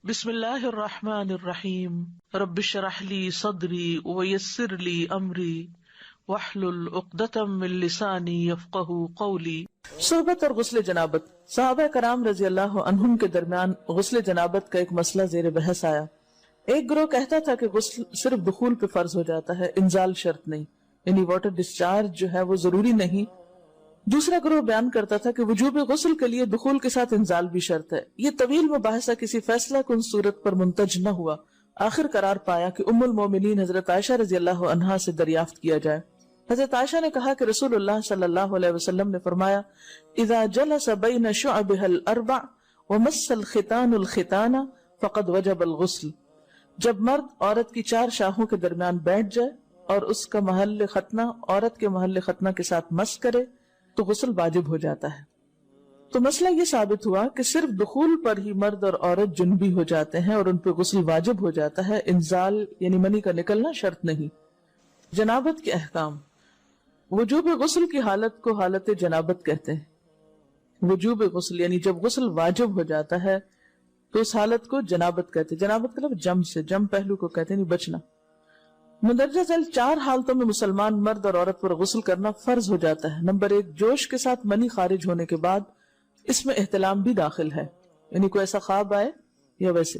بسم اللہ الرحمن الرحیم رب اشرح لی صدری ویسر لی امری واحلل عقدۃ من لسانی یفقہوا قولی۔ صحبت اور غسل جنابت۔ صحابہ کرام رضی اللہ عنہم کے درمیان غسل جنابت کا ایک مسئلہ زیر بحث آیا۔ ایک گروہ کہتا تھا کہ غسل صرف دخول پہ فرض ہو جاتا ہے، انزال شرط نہیں، یعنی واٹر ڈسچارج جو ہے وہ ضروری نہیں۔ دوسرا گروہ بیان کرتا تھا کہ وجوب غسل کے لیے دخول کے ساتھ انزال بھی شرط ہے۔ یہ طویل مباحثہ کسی فیصلہ کن صورت پر منتج نہ ہوا۔ آخر قرار پایا کہ ام المومنین حضرت عائشہ رضی اللہ عنہا سے دریافت کیا جائے۔ حضرت عائشہ نے کہا کہ رسول اللہ صلی اللہ علیہ وسلم نے فرمایا، اذا جلس بین شعبها الاربع ومس الختان الختان فقد وجب الغسل۔ جب مرد عورت کی چار شاخوں کے درمیان بیٹھ جائے اور اس کا محل ختنہ عورت کے محل ختنہ کے ساتھ مس کرے تو غسل واجب ہو جاتا ہے۔ تو مسئلہ یہ ثابت ہوا کہ صرف دخول پر ہی مرد اور عورت جنبی ہو جاتے ہیں اور ان پہ غسل واجب ہو جاتا ہے، انزال یعنی منی کا نکلنا شرط نہیں۔ جنابت کے احکام۔ وجوب غسل کی حالت کو حالت جنابت کہتے ہیں۔ وجوب غسل یعنی جب غسل واجب ہو جاتا ہے تو اس حالت کو جنابت کہتے ہیں۔ جنابت کا لفظ جم سے، جم پہلو کو کہتے ہیں، بچنا۔ مندرجہ ذیل چار حالتوں میں مسلمان مرد اور عورت پر غسل کرنا فرض ہو جاتا ہے۔ نمبر 1، جوش کے ساتھ منی خارج ہونے کے بعد، اس میں احتلام بھی داخل ہے، یعنی کوئی ایسا خواب آئے یا ویسے۔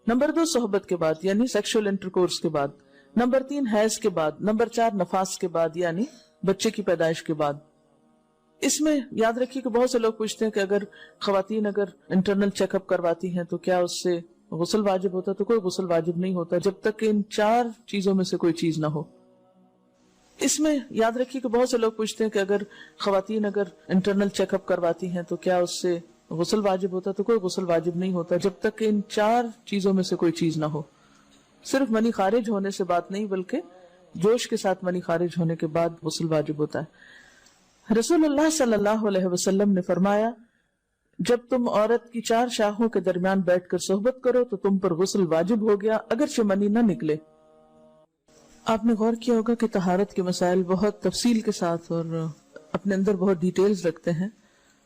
نمبر 2، صحبت کے بعد یعنی سیکشول انٹرکورس کے بعد۔ نمبر 3، حیض کے بعد۔ نمبر 4، نفاس کے بعد یعنی بچے کی پیدائش کے بعد۔ اس میں یاد رکھیے کہ بہت سے لوگ پوچھتے ہیں کہ اگر خواتین انٹرنل چیک اپ کرواتی ہیں تو کیا اس سے غسل واجب ہوتا؟ تو کوئی غسل واجب نہیں ہوتا جب تک کہ ان چار چیزوں میں سے کوئی چیز نہ ہو۔ اس میں یاد رکھیے کہ بہت سے لوگ پوچھتے ہیں کہ اگر خواتین انٹرنل چیک اپ کرواتی ہیں تو کیا اس سے غسل واجب ہوتا؟ تو کوئی غسل واجب نہیں ہوتا جب تک کہ ان چار چیزوں میں سے کوئی چیز نہ ہو۔ صرف منی خارج ہونے سے بات نہیں، بلکہ جوش کے ساتھ منی خارج ہونے کے بعد غسل واجب ہوتا ہے۔ رسول اللہ صلی اللہ علیہ وسلم نے فرمایا، جب تم عورت کی چار شاخوں کے درمیان بیٹھ کر صحبت کرو تو تم پر غسل واجب ہو گیا اگرچہ منی نہ نکلے۔ آپ نے غور کیا ہوگا کہ طہارت کے مسائل بہت تفصیل کے ساتھ اور اپنے اندر بہت ڈیٹیلز رکھتے ہیں،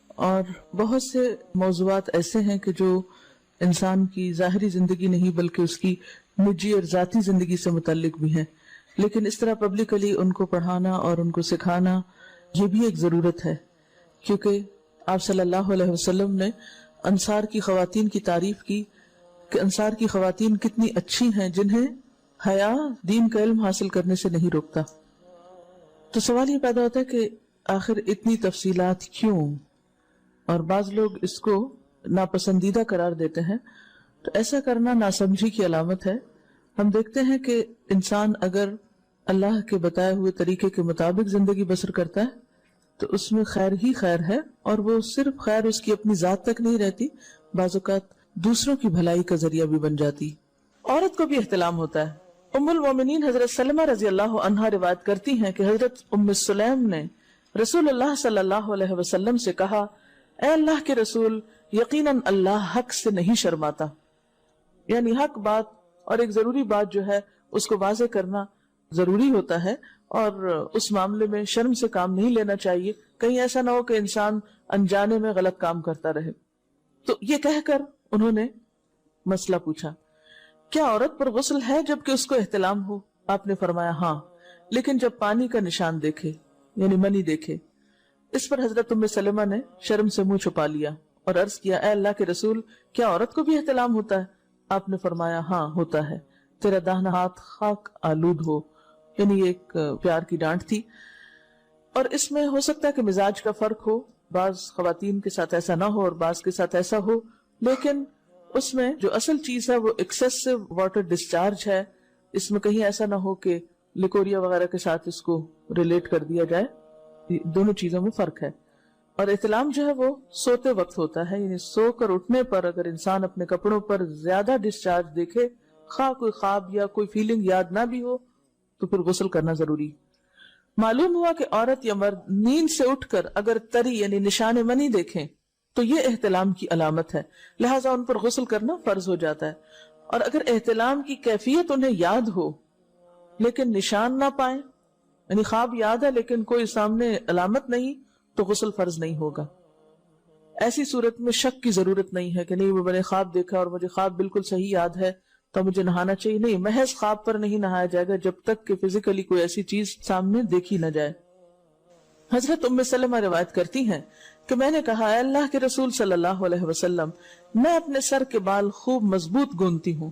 اور بہت سے موضوعات ایسے ہیں کہ جو انسان کی ظاہری زندگی نہیں بلکہ اس کی نجی اور ذاتی زندگی سے متعلق بھی ہیں، لیکن اس طرح پبلکلی ان کو پڑھانا اور ان کو سکھانا یہ بھی ایک ضرورت ہے، کیونکہ آپ صلی اللہ علیہ وسلم نے انصار کی خواتین کی تعریف کی کہ انصار کی خواتین کتنی اچھی ہیں جنہیں حیا دین کا علم حاصل کرنے سے نہیں روکتا۔ تو سوال یہ پیدا ہوتا ہے کہ آخر اتنی تفصیلات کیوں؟ اور بعض لوگ اس کو ناپسندیدہ قرار دیتے ہیں، تو ایسا کرنا ناسمجھی کی علامت ہے۔ ہم دیکھتے ہیں کہ انسان اگر اللہ کے بتائے ہوئے طریقے کے مطابق زندگی بسر کرتا ہے تو اس میں خیر ہی خیر ہے، اور وہ صرف خیر اس کی اپنی ذات تک نہیں رہتی، بعض اوقات دوسروں کی بھلائی کا ذریعہ بھی بن جاتی۔ عورت کو بھی احتلام ہوتا ہے۔ ام المومنین حضرت سلمہ رضی اللہ عنہا روایت کرتی ہیں کہ حضرت ام سلیم نے رسول اللہ صلی اللہ علیہ وسلم سے کہا، اے اللہ کے رسول، یقیناً اللہ حق سے نہیں شرماتا، یعنی حق بات اور ایک ضروری بات جو ہے اس کو واضح کرنا ضروری ہوتا ہے، اور اس معاملے میں شرم سے کام نہیں لینا چاہیے، کہیں ایسا نہ ہو کہ انسان انجانے میں غلط کام کرتا رہے۔ تو یہ کہہ کر انہوں نے مسئلہ پوچھا، کیا عورت پر غسل ہے جبکہ اس کو احتلام ہو؟ آپ نے فرمایا ہاں، لیکن جب پانی کا نشان دیکھے یعنی منی دیکھے۔ اس پر حضرت ام سلمہ نے شرم سے منہ چھپا لیا اور عرض کیا، اے اللہ کے رسول، کیا عورت کو بھی احتلام ہوتا ہے؟ آپ نے فرمایا ہاں ہوتا ہے، تیرا داہنا ہاتھ خاک آلود ہو، یعنی ایک پیار کی ڈانٹ تھی۔ اور اس میں ہو سکتا ہے کہ مزاج کا فرق ہو، بعض خواتین کے ساتھ ایسا نہ ہو اور بعض کے ساتھ ایسا ہو، لیکن اس میں جو اصل چیز ہے وہ ایکسیسو واٹر ڈسچارج ہے۔ اس میں کہیں ایسا نہ ہو کہ لیکوریا وغیرہ کے ساتھ اس کو ریلیٹ کر دیا جائے، دونوں چیزوں میں فرق ہے۔ اور احتلام جو ہے وہ سوتے وقت ہوتا ہے، یعنی سو کر اٹھنے پر اگر انسان اپنے کپڑوں پر زیادہ ڈسچارج دیکھے، خواہ کوئی خواب یا کوئی فیلنگ یاد نہ بھی ہو، تو پھر غسل کرنا ضروری۔ معلوم ہوا کہ عورت یا مرد نیند سے اٹھ کر اگر تری یعنی نشان منی دیکھیں تو یہ احتلام کی علامت ہے، لہٰذا ان پر غسل کرنا فرض ہو جاتا ہے۔ اور اگر احتلام کی کیفیت انہیں یاد ہو لیکن نشان نہ پائیں، یعنی خواب یاد ہے لیکن کوئی سامنے علامت نہیں، تو غسل فرض نہیں ہوگا۔ ایسی صورت میں شک کی ضرورت نہیں ہے کہ نہیں وہ میں نے خواب دیکھا اور مجھے خواب بالکل صحیح یاد ہے تو مجھے نہانا چاہیے. نہیں، محض خواب پر نہیں نہایا جائے گا جب تک کہ فزیکلی کوئی ایسی چیز سامنے دیکھی نہ جائے. حضرت ام سلمہ روایت کرتی ہیں کہ میں نے کہا، اے اللہ کے رسول صلی اللہ علیہ وسلم، میں اپنے سر کے بال خوب مضبوط گوندتی ہوں،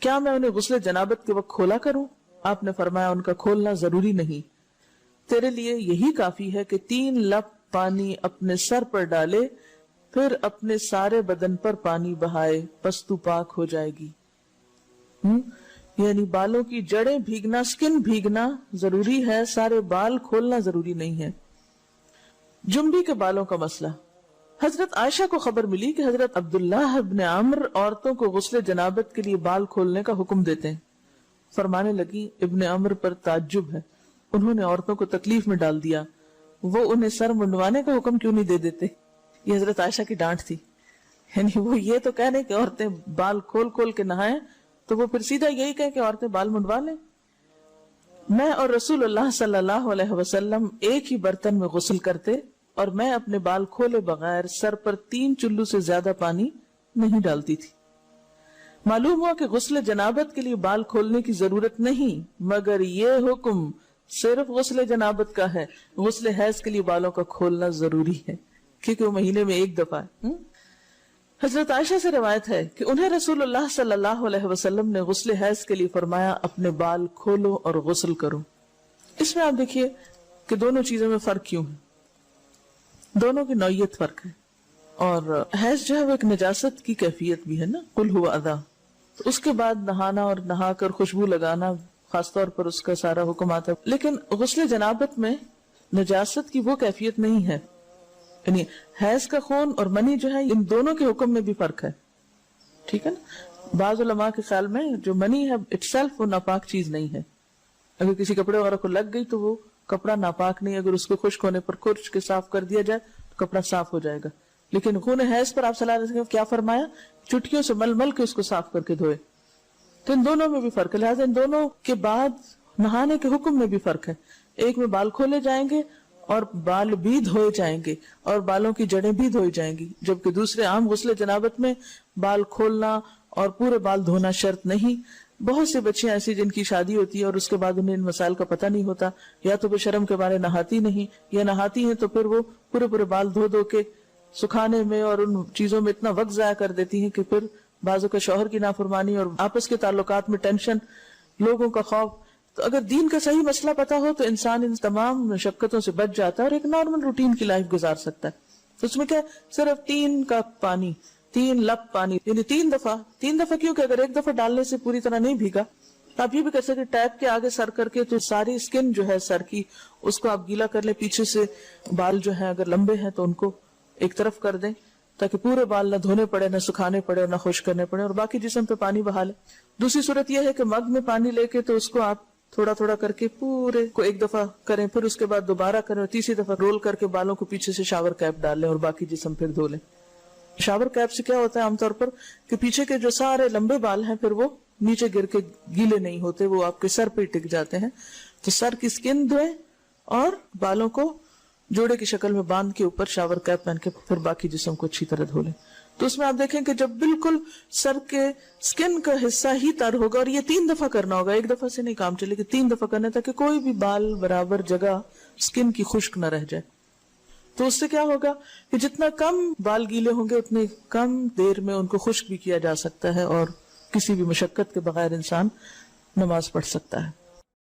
کیا میں انہیں غسل جنابت کے وقت کھولا کروں؟ آپ نے فرمایا، ان کا کھولنا ضروری نہیں، تیرے لیے یہی کافی ہے کہ 3 لپ پانی اپنے سر پر ڈالے، پھر اپنے سارے بدن پر پانی بہائے، پس تو پاک ہو جائے گی. یعنی بالوں کی جڑیں بھیگنا، سکن بھیگنا ضروری ہے، سارے بال کھولنا ضروری نہیں ہے. جنبی کے بالوں کا مسئلہ. حضرت عائشہ کو خبر ملی کہ حضرت عبداللہ ابن عمرو عورتوں کو غسل جنابت کے لیے بال کھولنے کا حکم دیتے ہیں. فرمانے لگی، ابن عمرو پر تعجب ہے، انہوں نے عورتوں کو تکلیف میں ڈال دیا، وہ انہیں سر منڈوانے کا حکم کیوں نہیں دے دیتے؟ یہ حضرت عائشہ کی ڈانٹ تھی. یعنی وہ یہ تو کہنے کہ عورتیں بال کھول کھول کے نہائیں، تو وہ پھر سیدھا یہی کہے کہ عورتیں بال منڈوا لیں. میں اور رسول اللہ صلی اللہ علیہ وسلم ایک ہی برتن میں غسل کرتے اور میں اپنے بال کھولے بغیر سر پر 3 چلو سے زیادہ پانی نہیں ڈالتی تھی. معلوم ہوا کہ غسل جنابت کے لیے بال کھولنے کی ضرورت نہیں، مگر یہ حکم صرف غسل جنابت کا ہے. غسل حیض کے لیے بالوں کا کھولنا ضروری ہے کیونکہ وہ مہینے میں ایک دفعہ ہے. حضرت عائشہ سے روایت ہے کہ انہیں رسول اللہ صلی اللہ علیہ وسلم نے غسل حیض کے لیے فرمایا، اپنے بال کھولو اور غسل کرو. اس میں آپ دیکھیے کہ دونوں چیزوں میں فرق کیوں ہے، دونوں کی نوعیت فرق ہے. اور حیض جو ہے وہ ایک نجاست کی کیفیت بھی ہے نا، قل ہوا اذی، تو اس کے بعد نہانا اور نہا کر خوشبو لگانا خاص طور پر اس کا سارا حکم آتا ہے. لیکن غسل جنابت میں نجاست کی وہ کیفیت نہیں ہے. یعنی حیض کا خون اور منی جو ہے ان دونوں کے حکم میں بھی فرق ہے. ٹھیک ہے نا. بعض علماء کے خیال میں جو منی ہے اٹ سیلف وہ ناپاک چیز نہیں ہے. اگر کسی کپڑے وغیرہ کو لگ گئی تو وہ کپڑا ناپاک نہیں، اگر اس کو خشک ہونے پر کھرچ کے صاف کر دیا جائے تو کپڑا صاف ہو جائے گا. لیکن خون حیض پر آپ صلی اللہ علیہ وسلم کیا فرمایا؟ چٹکیوں سے مل مل کے اس کو صاف کر کے دھوئے. تو ان دونوں میں بھی فرق ہے. لہٰذا ان دونوں کے بعد نہانے کے حکم میں بھی فرق ہے. ایک میں بال کھولے جائیں گے اور بال بھی دھوئے جائیں گے اور بالوں کی جڑیں بھی دھوئی جائیں گی، جبکہ دوسرے عام غسل جنابت میں بال کھولنا اور پورے بال دھونا شرط نہیں. بہت سے بچیاں ایسی جن کی شادی ہوتی ہے اور اس کے بعد انہیں ان مسائل کا پتہ نہیں ہوتا، یا تو وہ شرم کے بارے نہاتی نہیں، یا نہاتی ہیں تو پھر وہ پورے بال دھو دھو کے سکھانے میں اور ان چیزوں میں اتنا وقت ضائع کر دیتی ہیں کہ پھر بعضوں کا شوہر کی نافرمانی اور آپس کے تعلقات میں ٹینشن، لوگوں کا خوف. تو اگر دین کا صحیح مسئلہ پتا ہو تو انسان ان تمام مشقتوں سے بچ جاتا ہے اور ایک نارمل روٹین کی لائف گزار سکتا ہے. تو اس میں کیا صرف 3 کپ پانی، 3 لپ پانی، یعنی 3 دفعہ کیوں کہ اگر ایک دفعہ ڈالنے سے پوری طرح نہیں بھیگا تو آپ یہ بھی کر سکتے ٹیپ کے آگے سر کر کے تو ساری اسکن جو ہے سر کی اس کو آپ گیلا کر لیں. پیچھے سے بال جو ہیں اگر لمبے ہیں تو ان کو ایک طرف کر دیں تاکہ پورے بال نہ دھونے پڑے، نہ سکھانے پڑے اور نہ خشک کرنے پڑے، اور باقی جسم پہ پانی بہا لیں. دوسری صورت یہ ہے کہ مگ میں پانی لے کے تو اس کو آپ تھوڑا تھوڑا کر کے پورے کو ایک دفعہ کریں، پھر اس کے بعد دوبارہ کریں اور تیسری دفعہ رول کر کے بالوں کو پیچھے سے شاور کیپ ڈال لیں اور باقی جسم پھر دھو لیں. شاور کیپ سے کیا ہوتا ہے عام طور پر کہ پیچھے کے جو سارے لمبے بال ہیں پھر وہ نیچے گر کے گیلے نہیں ہوتے، وہ آپ کے سر پہ ٹک جاتے ہیں. تو سر کی اسکن دھوئیں اور بالوں کو جوڑے کی شکل میں باندھ کے اوپر شاور کیپ پہن کے پھر باقی جسم کو اچھی طرح دھو لیں. تو اس میں آپ دیکھیں کہ جب بالکل سر کے سکن کا حصہ ہی تر ہوگا، اور یہ 3 دفعہ کرنا ہوگا، ایک دفعہ سے نہیں کام چلے کہ 3 دفعہ کرنا، تاکہ کوئی بھی بال برابر جگہ سکن کی خشک نہ رہ جائے. تو اس سے کیا ہوگا کہ جتنا کم بال گیلے ہوں گے اتنے کم دیر میں ان کو خشک بھی کیا جا سکتا ہے اور کسی بھی مشقت کے بغیر انسان نماز پڑھ سکتا ہے.